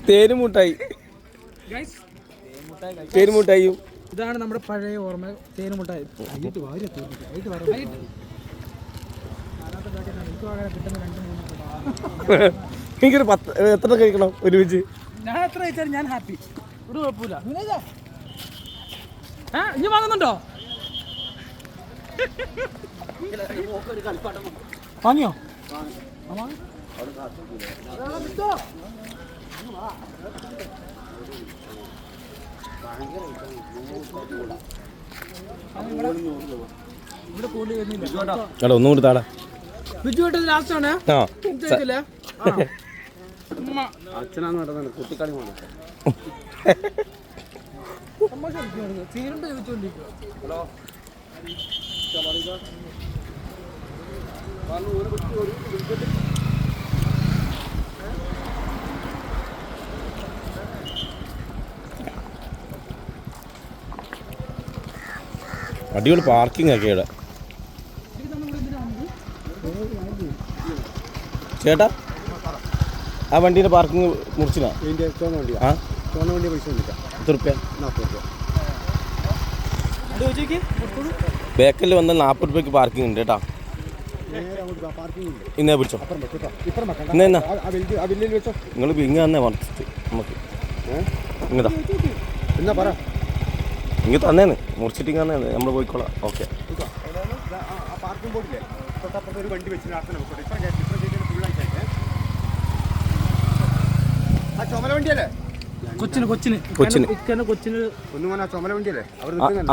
തേനുമുട്ടായി. തേനുമുട്ടായും ഇതാണ് നമ്മുടെ പഴയ ഓർമ്മ. തേനുമുട്ടായി എനിക്കൊരു 10 എത്ര കഴിക്കണം ഒരുമിച്ച്? ഞാൻ എത്ര കഴിച്ചാലും ഞാൻ ഹാപ്പി, ഒരു കുഴപ്പമില്ല. ഇനി വാങ്ങുന്നുണ്ടോ? വാങ്ങിയോ? ഇവിടെ കൂടി വരുന്നില്ല. ഒന്നും കൂടി താടാ. ബിജു ഏട്ടൻ ലാസ്റ്റ് ആണ്. അച്ഛനാന്ന് പറഞ്ഞത് കുട്ടിക്കളി ഹലോ. അടിപൊളി പാർക്കിംഗ് ഒക്കെ ഇവിടെ. ചേട്ടാ ആ വണ്ടീൻ്റെ പാർക്കിംഗ് മുറിച്ചില്ല. ആ എത്ര റുപ്യ? ബേക്കലിൽ വന്നാൽ 40 രൂപയ്ക്ക് പാർക്കിംഗ് ഉണ്ട് കേട്ടോ. ഇന്നേ പിടിച്ചോ. ഇന്നെന്നാ നിങ്ങൾ ഇങ്ങ് തന്നെ മറിച്ചിട്ട് നമുക്ക് ഇങ്ങതാ ഇങ്ങ് തന്നേന്ന് മുറിച്ചിട്ട് ഇങ്ങനെ നമ്മൾ പോയിക്കോളാം. ഓക്കെ.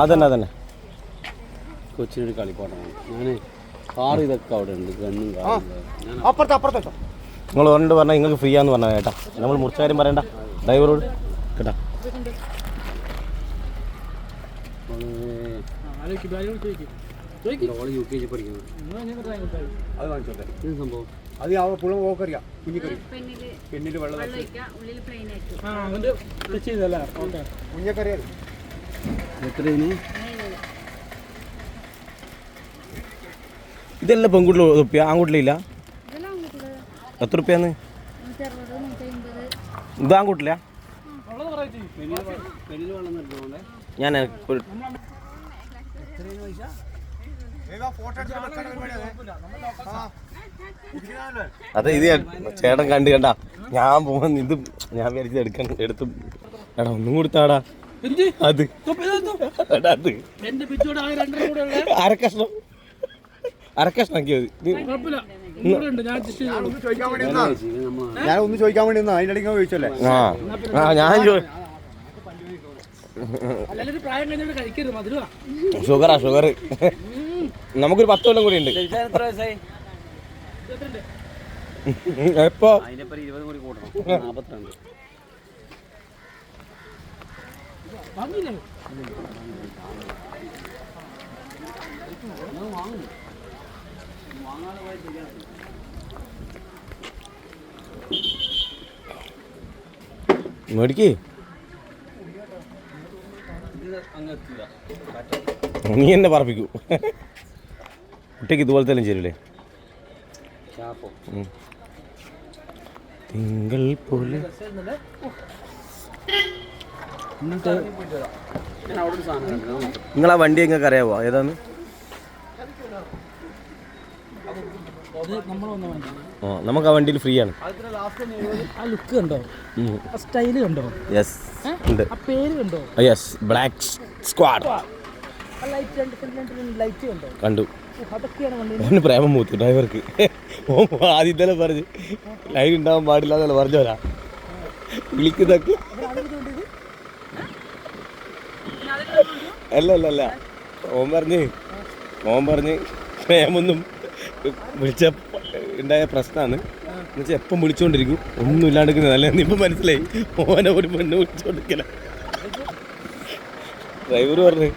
അതന്നെ അതന്നെ കൊച്ചിനൊരു കളിപ്പാട്ടാണ്. ഞാൻ കാർ ഇതൊക്കെ അവിടെ ഉണ്ട്. ഗണ്ണും നിങ്ങൾ പറഞ്ഞിട്ട് പറഞ്ഞാൽ നിങ്ങൾക്ക് ഫ്രീ ആന്ന് പറഞ്ഞാൽ കേട്ടാ. നമ്മൾ മുറിച്ച കാര്യം പറയണ്ട ഡ്രൈവറോട് കേട്ടാ. സംഭവം അത് പുള്ള പോക്കറിയാം. കുഞ്ഞിക്കറി പെണ്ണിൽ വെള്ളം കുഞ്ഞക്കറി എത്രയാണ്? ഇതെല്ലാം പെൺകുട്ടികൾ റുപ്യ, ആൺകുട്ടിലില്ല. എത്ര റുപ്യാന്ന്? ഇത് ആൺകുട്ടില്ല. ഞാൻ അതെ ഇത് ചേട്ടൻ കണ്ട് കണ്ടാ ഞാൻ പോകുന്ന ഇത് ഞാൻ വിചാരിച്ചത് എടുക്കാൻ എടുത്തു. എടാ ഒന്നും കൊടുത്താടാ. അത് അരക്കഷ്ണാക്കിയത്. ഞാൻ ഒന്ന് ചോദിക്കാൻ വേണ്ടി അതിൻ്റെ ഇടയ്ക്ക് ചോദിച്ചല്ലേ. ഷുഗറാ ഷുഗർ. നമുക്കൊരു 10 കൊല്ലം കൂടി ഉണ്ട്. എപ്പോ മേടിക്കേ നീ എന്നെ പറപ്പിക്കൂ. കുട്ടിക്ക് ഇതുപോലത്തെ എല്ലാം ചേരൂലേ. തിങ്കൾ പോലെ നിങ്ങളാ വണ്ടി നിങ്ങൾക്ക് അറിയാവോ ഏതാന്ന്? നമുക്ക് ആ വണ്ടിയിൽ ഫ്രീ ആണ്. ലുക്ക് കണ്ടോ? സ്റ്റൈല് കണ്ടോ? യെസ് ഉണ്ട്. പേര് കണ്ടോ? യെസ് ബ്ലാക്ക് സ്ക്വാഡ് കണ്ടു. ഓന് പ്രേമം മൂത്തു ഡ്രൈവർക്ക്. ആദ്യം തന്നെ പറഞ്ഞ് ലൈൻ ഉണ്ടാവാൻ പാടില്ല എന്നല്ല പറഞ്ഞോരാ വിളിക്കുന്നൊക്കെ. അല്ല അല്ല അല്ല ഓൻ പറഞ്ഞ് പ്രേമൊന്നും വിളിച്ച ഉണ്ടായ പ്രശ്നമാണ്. എന്നുവെച്ചാൽ എപ്പം വിളിച്ചോണ്ടിരിക്കും ഒന്നും ഇല്ലാണ്ടിരിക്കുന്നത്. അല്ല ഇപ്പം മനസ്സിലായി ഓനെ ഒരു പെണ്ണ് വിളിച്ചോണ്ടിരിക്കല. ഡ്രൈവർ പറഞ്ഞു